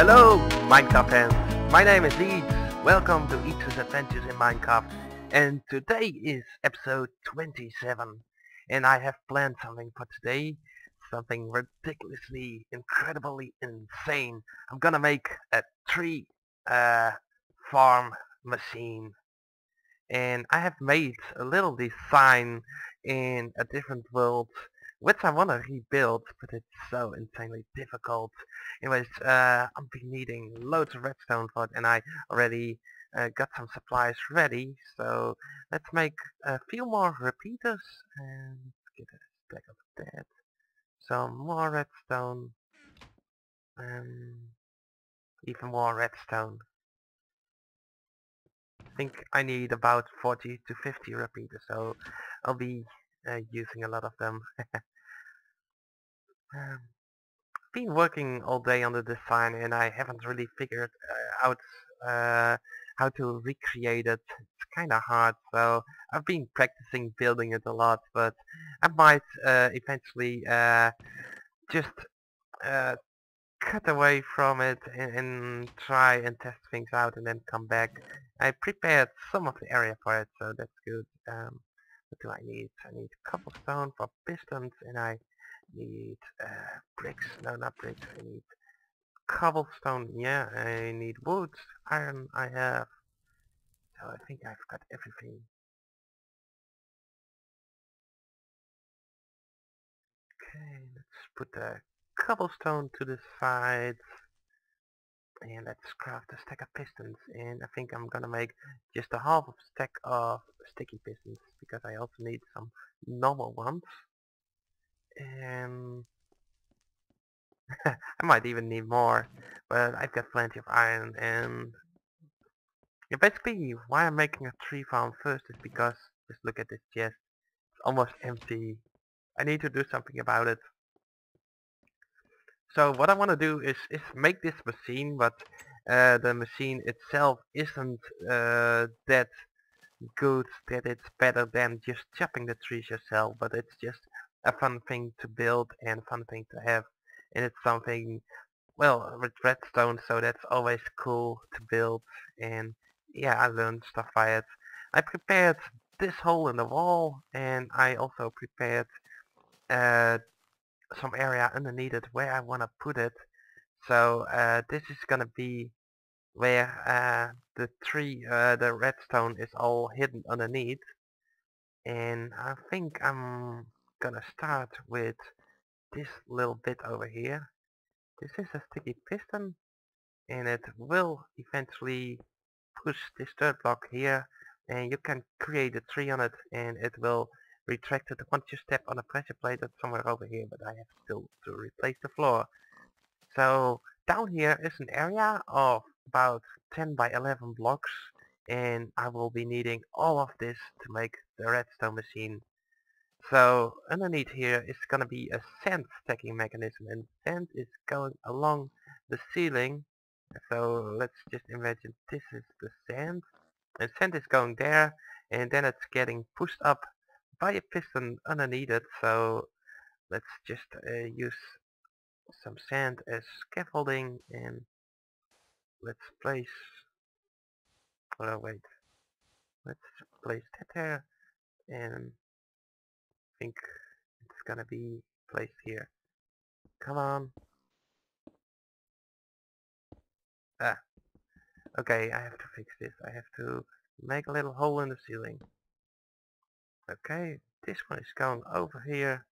Hello, Minecraft fans. My name is Eedze. Welcome to Eedze's Adventures in Minecraft. And today is episode 27. And I have planned something for today. Something ridiculously, incredibly insane. I'm gonna make a tree farm machine. And I have made a little design in a different world which I want to rebuild, but it's so insanely difficult. Anyways, I've been needing loads of redstone for it, and I already got some supplies ready, so let's make a few more repeaters and get a stack of that. Some more redstone and even more redstone. I think I need about 40 to 50 repeaters, so I'll be using a lot of them. um, been working all day on the design and I haven't really figured out how to recreate it. It's kinda hard, so I've been practicing building it a lot, but I might eventually just uh, cut away from it and try and test things out and then come back. I prepared some of the area for it, so that's good. What do I need? I need cobblestone for pistons, and I need bricks. No, not bricks. I need cobblestone. Yeah, I need wood. Iron I have. So I think I've got everything. Okay, let's put the cobblestone to the side. And let's craft a stack of pistons, and I think I'm gonna make just a half of stack of sticky pistons because I also need some normal ones, and I might even need more, but I've got plenty of iron. And yeah, basically why I'm making a tree farm first is because just look at this chest, it's almost empty. I need to do something about it. So what I want to do is make this machine, but the machine itself isn't that good, that it's better than just chopping the trees yourself, but it's just a fun thing to build and fun thing to have. And it's something, well, with redstone, so that's always cool to build. And yeah, I learned stuff by it. I prepared this hole in the wall, and I also prepared uh, some area underneath it where I want to put it. So this is gonna be where the redstone is all hidden underneath. And I think I'm gonna start with this little bit over here. This is a sticky piston, and it will eventually push this third block here, and you can create a tree on it, and it will retract it once you step on a pressure plate that's somewhere over here, but I have still to replace the floor. So down here is an area of about 10 by 11 blocks, and I will be needing all of this to make the redstone machine. So underneath here is gonna be a sand stacking mechanism, and sand is going along the ceiling. So let's just imagine this is the sand, and sand is going there, and then it's getting pushed up by a piston underneath it. So let's just use some sand as scaffolding, and let's place, oh wait, let's place that there, and I think it's gonna be placed here. Come on. Ah, okay, I have to fix this. I have to make a little hole in the ceiling. Okay, this one is going over here,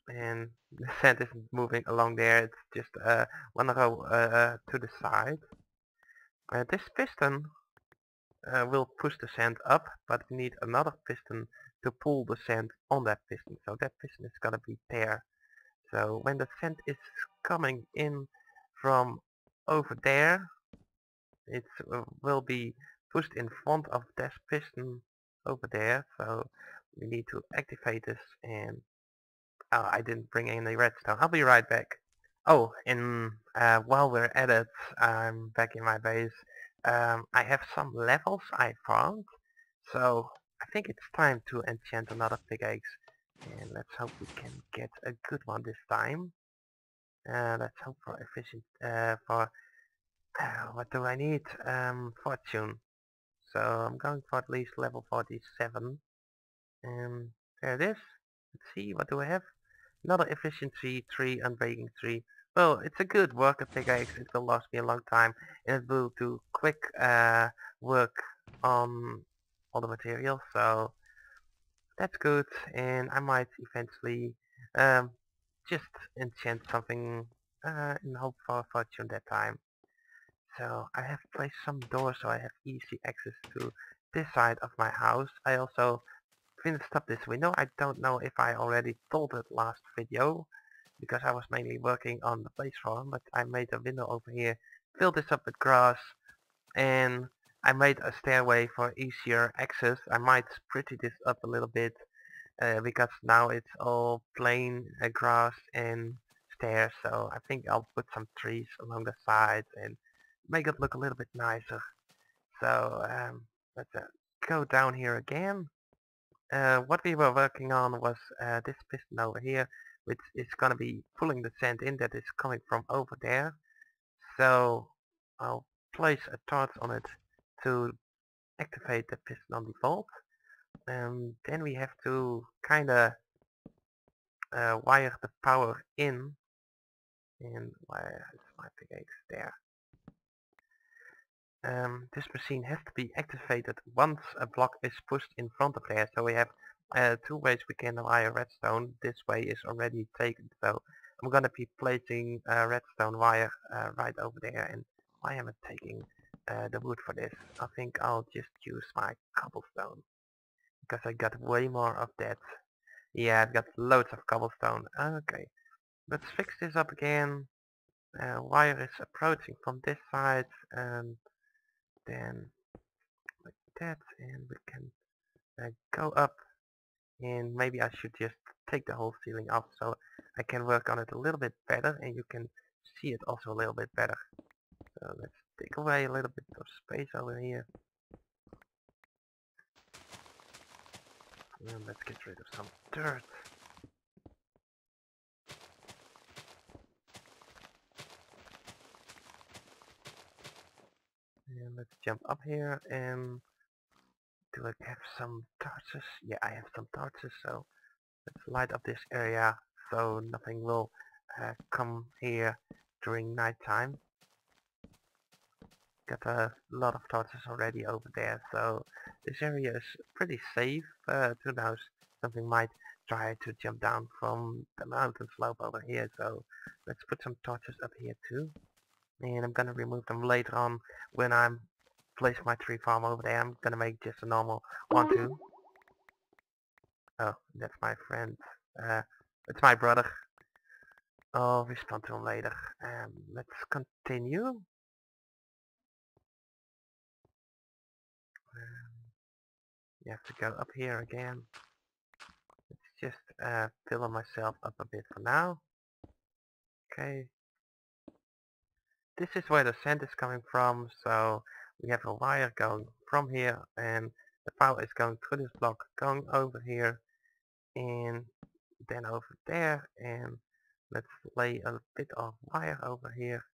and the sand isn't moving along there. It's just one row to the side. This piston will push the sand up, but we need another piston to pull the sand on that piston. So that piston is gonna be there. So when the sand is coming in from over there, it will be pushed in front of this piston over there. So we need to activate this, and oh, I didn't bring any redstone. I'll be right back. Oh, and while we're at it, I'm back in my base. I have some levels I found, so I think it's time to enchant another pickaxe. And let's hope we can get a good one this time. Let's hope for efficient, what do I need? Fortune. So I'm going for at least level 47. And there it is. Let's see, what do I have? Another efficiency 3 and breaking 3. Well, it's a good worker pickaxe. It will last me a long time. And it will do quick work on all the materials. So that's good. And I might eventually um, just enchant something in hope for fortune that time. So I have placed some doors so I have easy access to this side of my house. I also finished up this window. I don't know if I already told it last video because I was mainly working on the place farm, but I made a window over here, filled this up with grass, and I made a stairway for easier access. I might pretty this up a little bit because now it's all plain grass and stairs, so I think I'll put some trees along the sides and make it look a little bit nicer. So let's go down here again. What we were working on was this piston over here, which is going to be pulling the sand in that is coming from over there. So I'll place a torch on it to activate the piston on default. Then we have to kind of wire the power in, and where is my pickaxe there? This machine has to be activated once a block is pushed in front of there. So we have two ways we can wire redstone. This way is already taken, so I'm gonna be placing a redstone wire right over there. And why am I taking the wood for this? I think I'll just use my cobblestone because I got way more of that. Yeah, I've got loads of cobblestone. Okay, let's fix this up again. Wire is approaching from this side, and then like that, and we can go up, and maybe I should just take the whole ceiling off so I can work on it a little bit better and you can see it also a little bit better. So let's take away a little bit of space over here, and let's get rid of some dirt. And let's jump up here, and do I have some torches? Yeah, I have some torches, so let's light up this area so nothing will come here during nighttime. Got a lot of torches already over there, so this area is pretty safe. Who knows, something might try to jump down from the mountain slope over here, so let's put some torches up here too. And I'm gonna remove them later on when I'm place my tree farm over there. I'm gonna make just a normal one too. Oh, that's my friend. It's my brother. I'll respond to him later. Let's continue. You have to go up here again. Let's just fill myself up a bit for now. Okay. This is where the sand is coming from, so we have a wire going from here, and the power is going through this block, going over here, and then over there, and let's lay a bit of wire over here,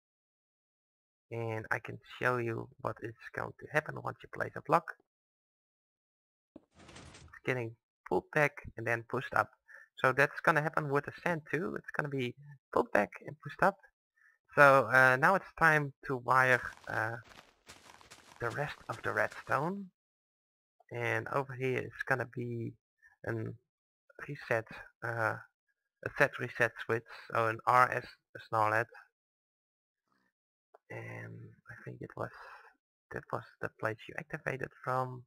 and I can show you what is going to happen once you place a block. It's getting pulled back and then pushed up. So that's gonna happen with the sand too. It's gonna be pulled back and pushed up. So now it's time to wire the rest of the redstone. And over here it's gonna be an reset, a set reset switch, so an RS snarlet. And I think that was the place you activated from.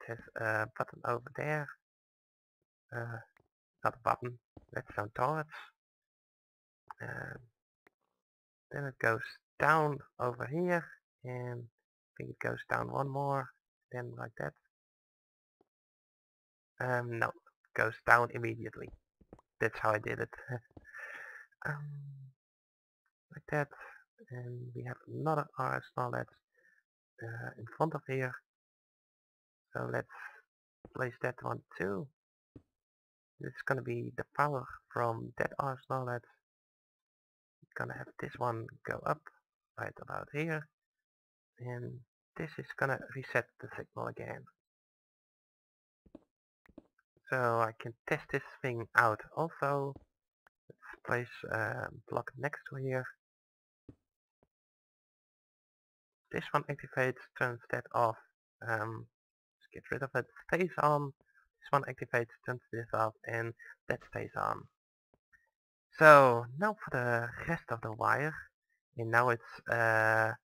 There's a button over there. Not a button. Redstone torch. Uh, then it goes down over here, and I think it goes down one more, then like that. No, it goes down immediately. That's how I did it. um, like that, and we have another RS knowledge in front of here. So let's place that one too. This is gonna be the power from that RS knowledge. gonna have this one go up right about here, and this is gonna reset the signal again. So I can test this thing out also. Let's place a block next to here. This one activates, turns that off. Let's get rid of it, stays on. This one activates, turns this off, and that stays on. So now for the rest of the wire, and now it's the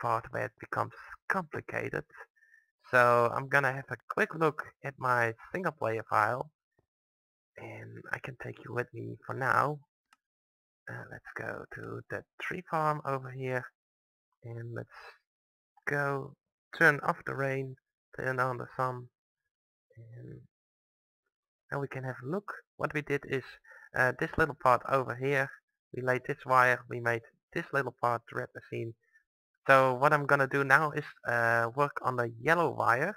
part where it becomes complicated. So I'm gonna have a quick look at my single player file, and I can take you with me for now. Let's go to the tree farm over here, and let's go turn off the rain, turn on the sun, and now we can have a look. What we did is this little part over here, we laid this wire, we made this little part the red machine. So what I'm gonna do now is work on the yellow wire,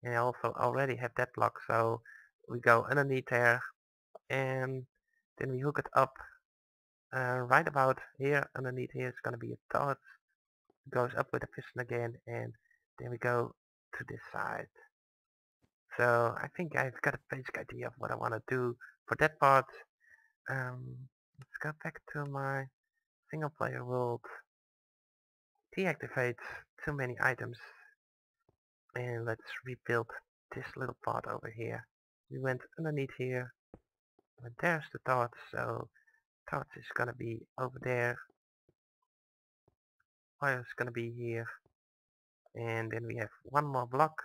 and I also already have that block, so we go underneath there, and then we hook it up right about here. Underneath here is gonna be a torch, goes up with the piston again, and then we go to this side. So I think I've got a basic idea of what I want to do for that part. Let's go back to my single player world, deactivate too many items, and let's rebuild this little part over here. We went underneath here, and there's the torch, so torch is gonna be over there, wire is gonna be here, and then we have one more block,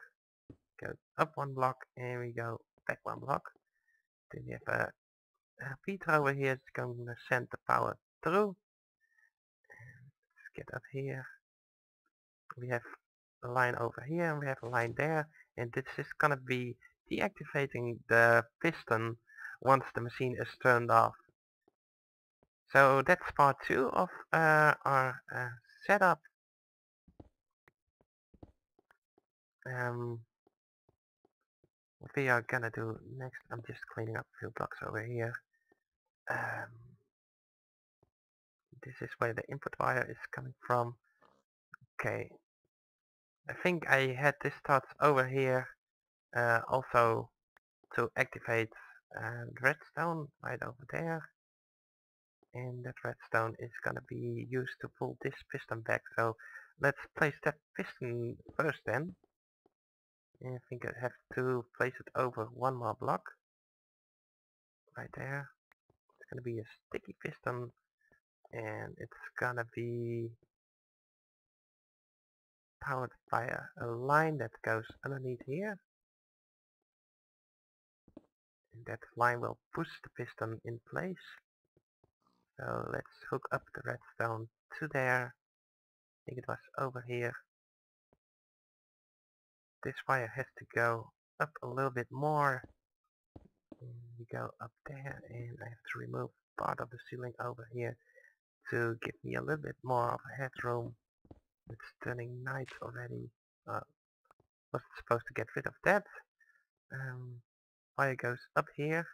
go up one block, and we go back one block. Then we have a repeater over here, it's going to send the power through. Let's get up here. We have a line over here, and we have a line there, and this is gonna be deactivating the piston once the machine is turned off. So that's part 2 of our setup. What we are gonna do next, I'm just cleaning up a few blocks over here. This is where the input wire is coming from. Okay, I think I had this touch over here also to activate redstone right over there, and that redstone is gonna be used to pull this piston back. So let's place that piston first then. And I think I have to place it over one more block right there. It's gonna be a sticky piston, and it's gonna be powered by a line that goes underneath here, and that line will push the piston in place. So let's hook up the redstone to there. I think it was over here. This wire has to go up a little bit more. And we go up there, and I have to remove part of the ceiling over here to give me a little bit more of a headroom. It's turning night already. Was supposed to get rid of that. Wire goes up here,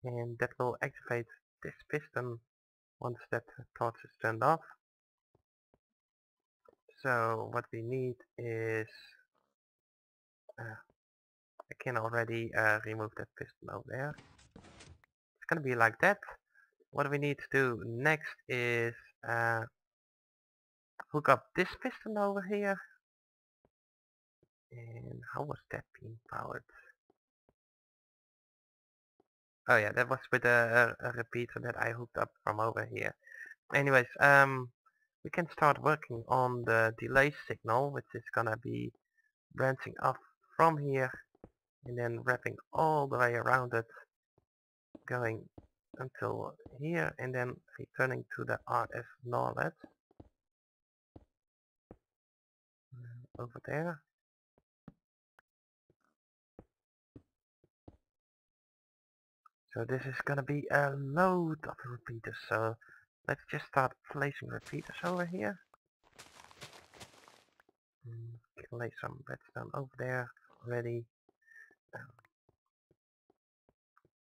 and that will activate this piston once that torch is turned off. So what we need is I can already remove that piston over there. It's gonna be like that. What we need to do next is hook up this piston over here. And how was that being powered? Oh yeah, that was with a repeater that I hooked up from over here. Anyways, we can start working on the delay signal, which is gonna be branching off from here and then wrapping all the way around it, going until here, and then returning to the RS NORLED over there. So this is gonna be a load of repeaters, so let's just start placing repeaters over here. Can lay some redstone over there already.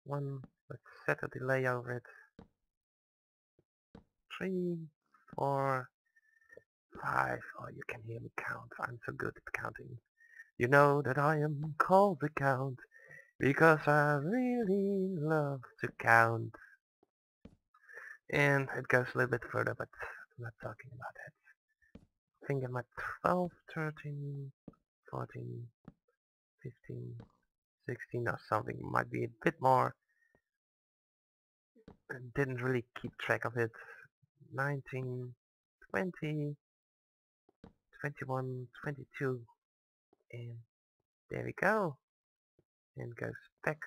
One, let's set a delay over it. 3, 4, 5. Oh, you can hear me count. I'm so good at counting. You know that I am called the Count, because I really love to count. And it goes a little bit further, but I'm not talking about that. I think I'm at 12, 13, 14, 15, 16 or something. Might be a bit more. I didn't really keep track of it. 19, 20, 21, 22, and there we go. And goes back.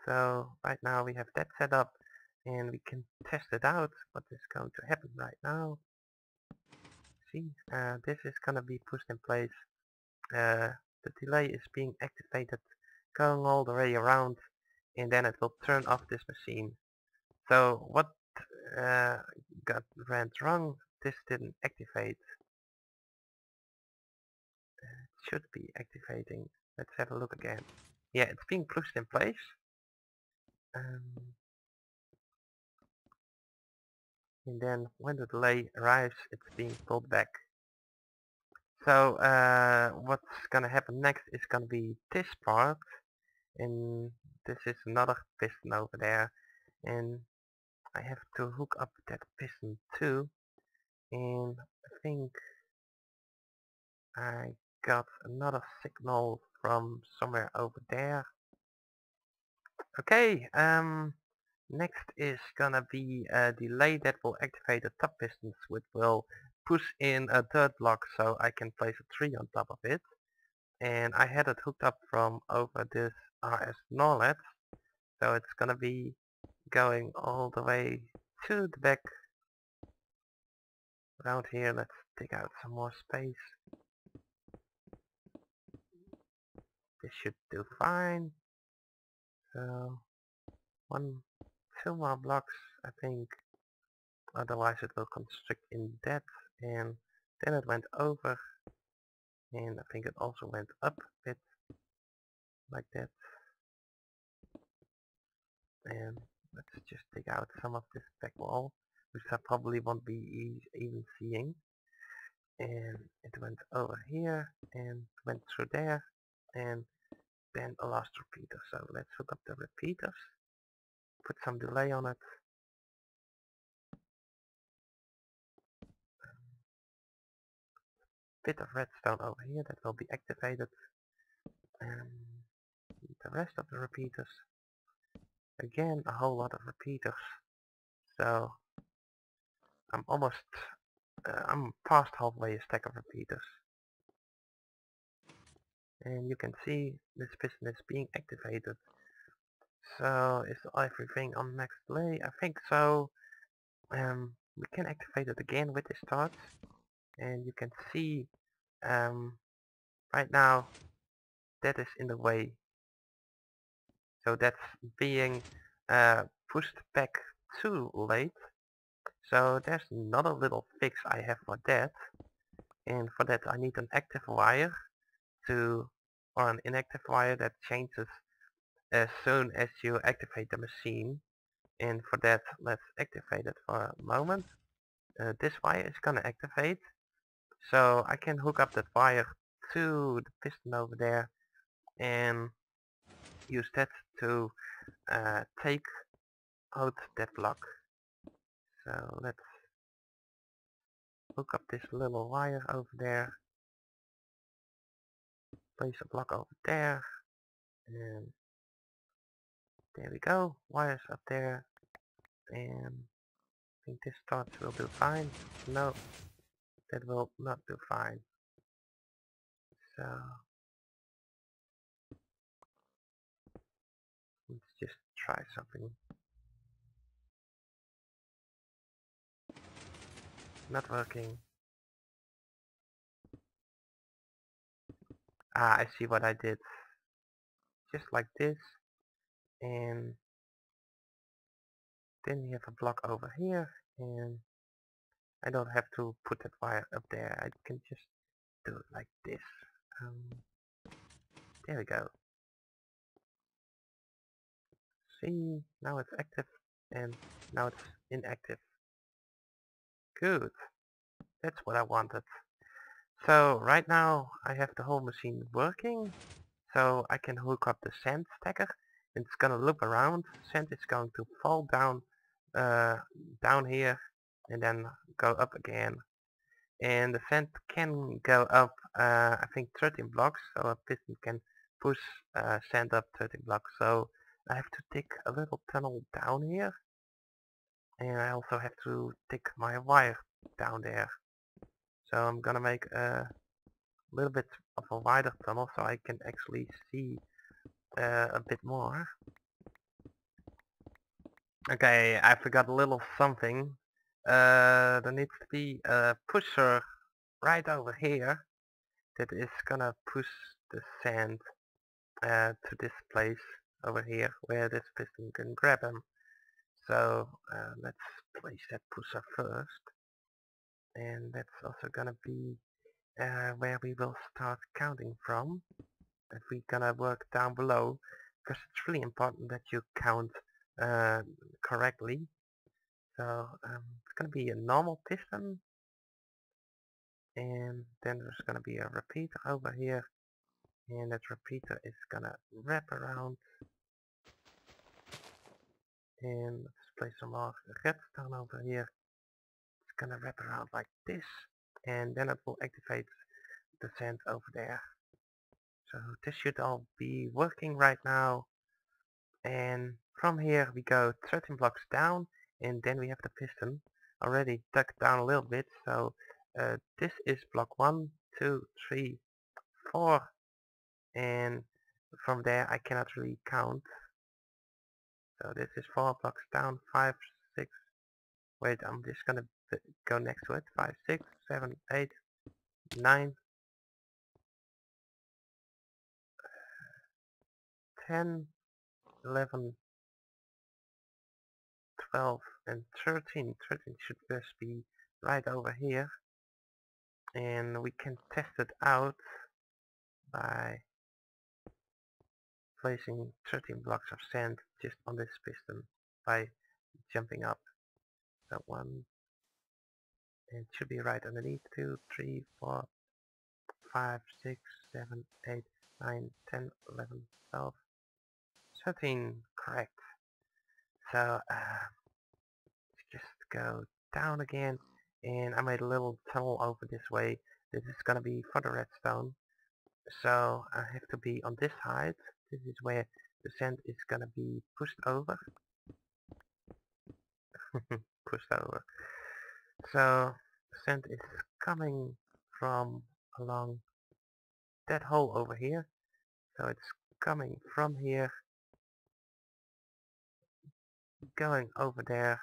So right now we have that set up, and we can test it out. What is going to happen right now? See, this is gonna be pushed in place. The delay is being activated, going all the way around, and then it will turn off this machine. So what uh, went wrong? This didn't activate. It should be activating. Let's have a look again. Yeah, it's being pushed in place. And then when the delay arrives, it's being pulled back. So what's gonna happen next is gonna be this part, and this is another piston over there, and I have to hook up that piston too, and I think I got another signal from somewhere over there. Okay, next is gonna be a delay that will activate the top pistons, which will push in a dirt block so I can place a tree on top of it. And I had it hooked up from over this RS Norlet, so it's gonna be going all the way to the back around here. Let's dig out some more space. This should do fine. So one, two more blocks, I think. Otherwise it will constrict in that, and then it went over, and I think it also went up a bit like that. And let's just dig out some of this back wall, which I probably won't be even seeing. And it went over here and went through there, and then a last repeater. So let's hook up the repeaters, put some delay on it. Bit of redstone over here that will be activated, and the rest of the repeaters. Again, a whole lot of repeaters. So I'm almost, I'm past halfway a stack of repeaters. And you can see this piston is being activated. So is everything on max delay? I think so. We can activate it again with the start, and you can see right now that is in the way. So that's being pushed back too late. So there's another little fix I have for that, and for that I need an active wire to, or an inactive wire that changes as soon as you activate the machine. And for that, let's activate it for a moment. This wire is gonna activate, so I can hook up that wire to the piston over there and use that to take out that block. So let's hook up this little wire over there, place a block over there, and there we go, wires up there, and I think this starts will do fine. No, that will not do fine. So let's just try something. Not working. Ah, I see what I did. Just like this, and then you have a block over here, and I don't have to put that wire up there. I can just do it like this. There we go. See, now it's active, and now it's inactive. Good. That's what I wanted. So right now I have the whole machine working. So I can hook up the sand stacker. It's gonna loop around. Sand is going to fall down uh, down here and then go up again. And the sand can go up I think 13 blocks, so a piston can push sand up 13 blocks. So I have to dig a little tunnel down here, and I also have to dig my wire down there. So I'm gonna make a little bit of a wider tunnel so I can actually see a bit more. Okay, I forgot a little something. There needs to be a pusher right over here that is gonna push the sand to this place over here where this piston can grab him. So let's place that pusher first, and that's also gonna be where we will start counting from. If we're gonna work down below, because it's really important that you count uh, correctly. So it's gonna be a normal piston, and then there's gonna be a repeater over here, and that repeater is gonna wrap around. And let's place some more redstone over here. It's gonna wrap around like this, and then it will activate the sand over there. So this should all be working right now. And from here we go 13 blocks down, and then we have the piston already dug down a little bit. So this is block 1, 2, 3, 4, and from there I cannot really count. So this is 4 blocks down, 5, 6, wait, I'm just gonna go next to it. 5, 6, 7, 8, 9, 10, 11, 12, and 13. 13 should just be right over here. And we can test it out by placing 13 blocks of sand just on this piston by jumping up. That one, and it should be right underneath. 2, 3, 4, 5, 6, 7, 8, 9, 10, 11, 12, 13. Correct. So just go down again, and I made a little tunnel over this way. This is gonna be for the redstone. So I have to be on this side. This is where the sand is gonna be pushed over. Pushed over. So sand is coming from along that hole over here. So it's coming from here, going over there,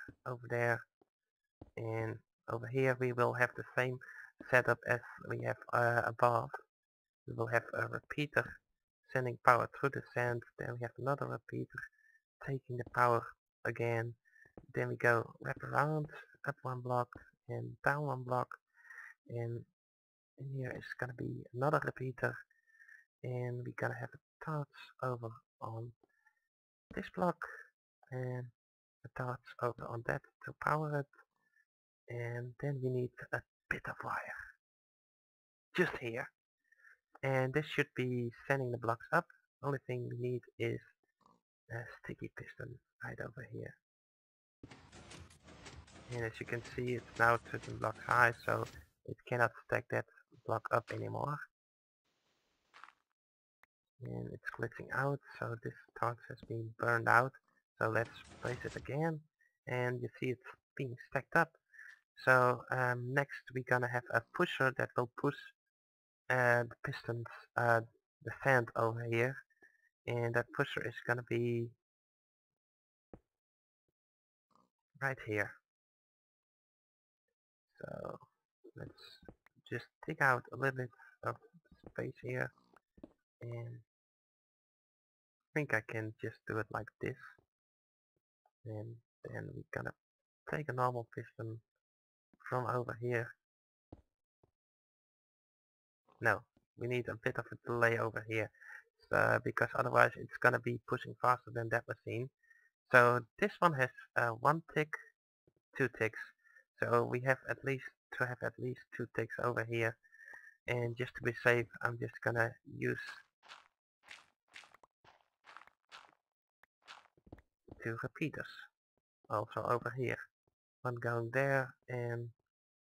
and over here we will have the same setup as we have above. We will have a repeater sending power through the sand, then we have another repeater taking the power again, then we go wrap around, up one block and down one block, and in here is gonna be another repeater, and we're gonna have a torch over on this block, and a torch over on that to power it, and then we need a bit of wire, just here. And this should be sending the blocks up. Only thing we need is a sticky piston right over here. And as you can see, it's now 13 blocks high, so it cannot stack that block up anymore. And it's glitching out, so this torch has been burned out. So let's place it again, and you see it's being stacked up. So next we're gonna have a pusher that will push the pistons, the sand over here, and that pusher is gonna be right here. So let's just take out a little bit of space here, and I think I can just do it like this, and then we're gonna take a normal piston from over here. No, we need a bit of a delay over here, because otherwise it's gonna be pushing faster than that machine. So this one has one tick, two ticks. So we have at least to have at least 2 ticks over here. And just to be safe, I'm just gonna use 2 repeaters. Also over here. One going there, and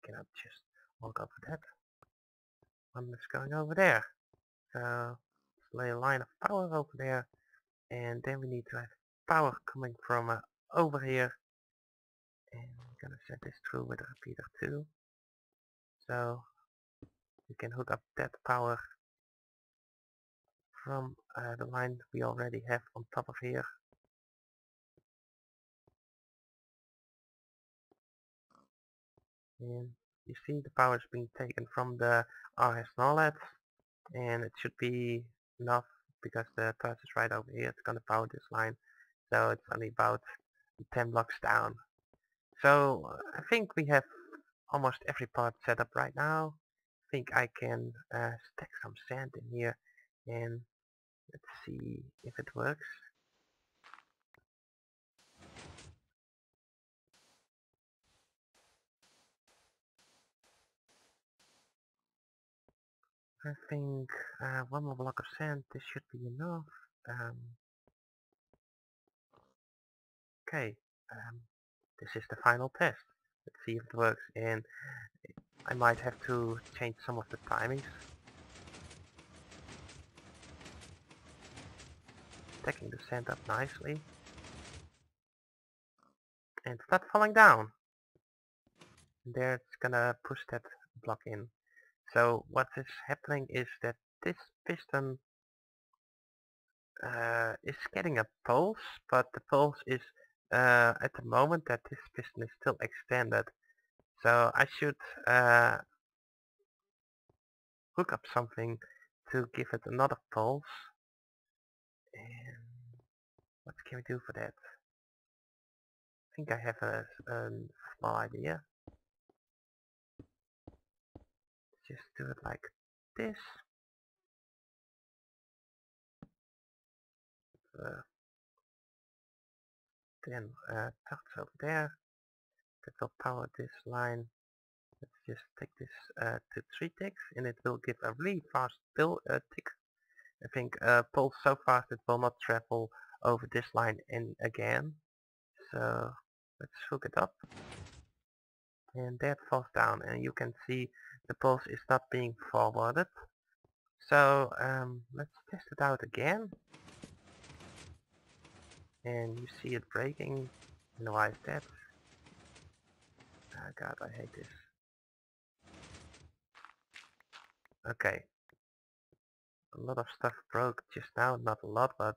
can I just walk over that? One is going over there. So let's lay a line of power over there, and then we need to have power coming from over here. And I'm gonna set this through with a repeater too. So we can hook up that power from the line we already have on top of here. And you see the power is being taken from the RS NOLAD, and it should be enough because the torch is right over here. It's gonna power this line, so it's only about 10 blocks down. So I think we have almost every part set up right now. I think I can stack some sand in here, and let's see if it works. I think one more block of sand, this should be enough. Um, okay, um, this is the final test. Let's see if it works, and I might have to change some of the timings. Stacking the sand up nicely. And start falling down. And there it's gonna push that block in. So what is happening is that this piston is getting a pulse, but the pulse is at the moment that this piston is still extended. So I should hook up something to give it another pulse. And what can we do for that? I think I have a small idea. Just do it like this. Uh, then touch over there. That will power this line. Let's just take this to 3 ticks, and it will give a really fast tick. I think pulse so fast it will not travel over this line and again. So let's hook it up, and that falls down, and you can see the pulse is not being forwarded. So let's test it out again, and you see it breaking. And why is that? Oh god, I hate this. Okay, a lot of stuff broke just now, not a lot, but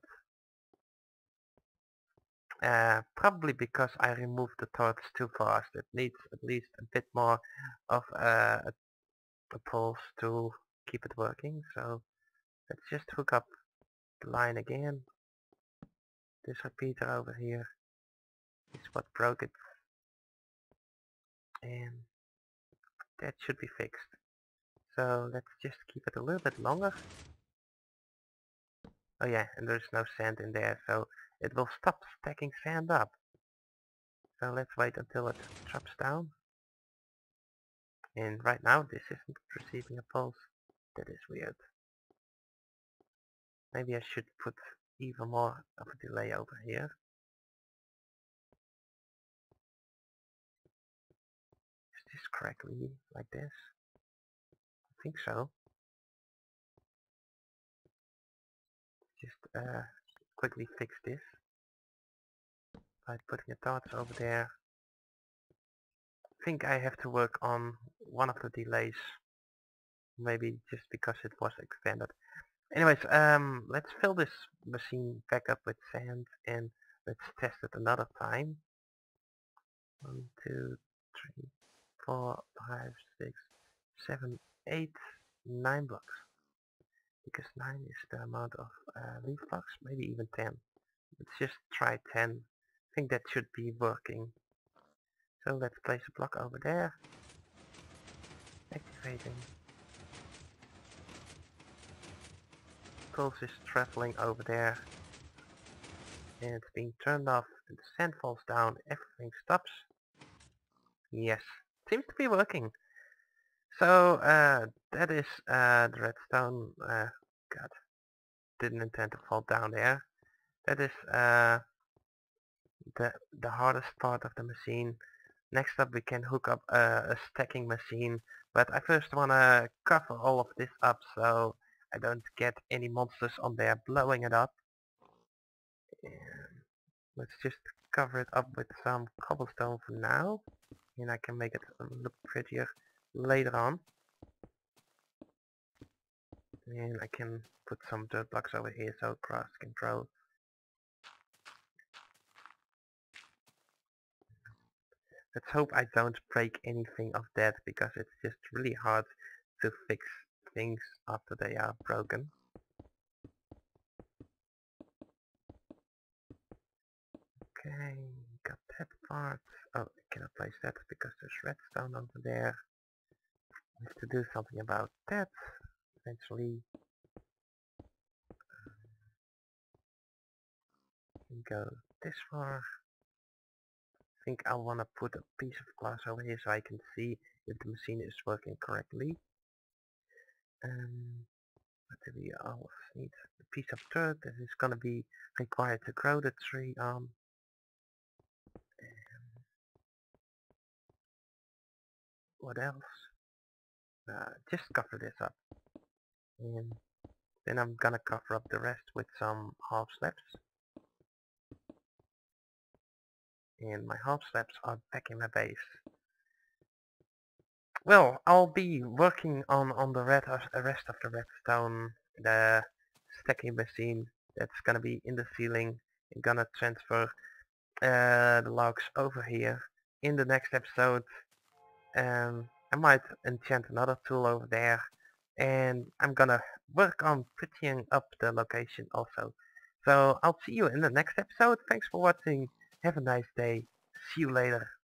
probably because I removed the torch too fast. It needs at least a bit more of a pulse to keep it working. So let's just hook up the line again. This repeater over here is what broke it, and that should be fixed. So let's just keep it a little bit longer. Oh yeah, and there's no sand in there, so it will stop stacking sand up. So let's wait until it drops down. And right now this isn't receiving a pulse. That is weird. Maybe I should put even more of a delay over here. Is this correctly like this? I think so. Just quickly fix this by putting a torch over there. I think I have to work on one of the delays. Maybe just because it was extended. Anyways, let's fill this machine back up with sand and let's test it another time. 1, 2, 3, 4, 5, 6, 7, 8, 9 blocks. Because 9 is the amount of leaf blocks, maybe even 10. Let's just try 10. I think that should be working. So let's place a block over there. Activating. Pulse is traveling over there. And it's being turned off and the sand falls down. Everything stops. Yes, seems to be working. So, that is, the redstone. God, didn't intend to fall down there. That is, the hardest part of the machine. Next up we can hook up a stacking machine, but I first wanna cover all of this up so I don't get any monsters on there blowing it up. And let's just cover it up with some cobblestone for now, and I can make it look prettier later on. And I can put some dirt blocks over here so grass can grow. Let's hope I don't break anything of that, because it's just really hard to fix things after they are broken. Okay, got that part. Oh, I cannot place that because there's redstone over there. I have to do something about that eventually. Can go this far. I think I want to put a piece of glass over here so I can see if the machine is working correctly. What do we always need? A piece of dirt that is going to be required to grow the tree on. What else? Just cover this up. And then I'm gonna cover up the rest with some half slabs. And my half slabs are back in my base. Well, I'll be working on the rest of the redstone, the stacking machine that's gonna be in the ceiling. I'm gonna transfer the logs over here. In the next episode, I might enchant another tool over there, and I'm gonna work on prettying up the location also. So I'll see you in the next episode. Thanks for watching. Have a nice day. See you later.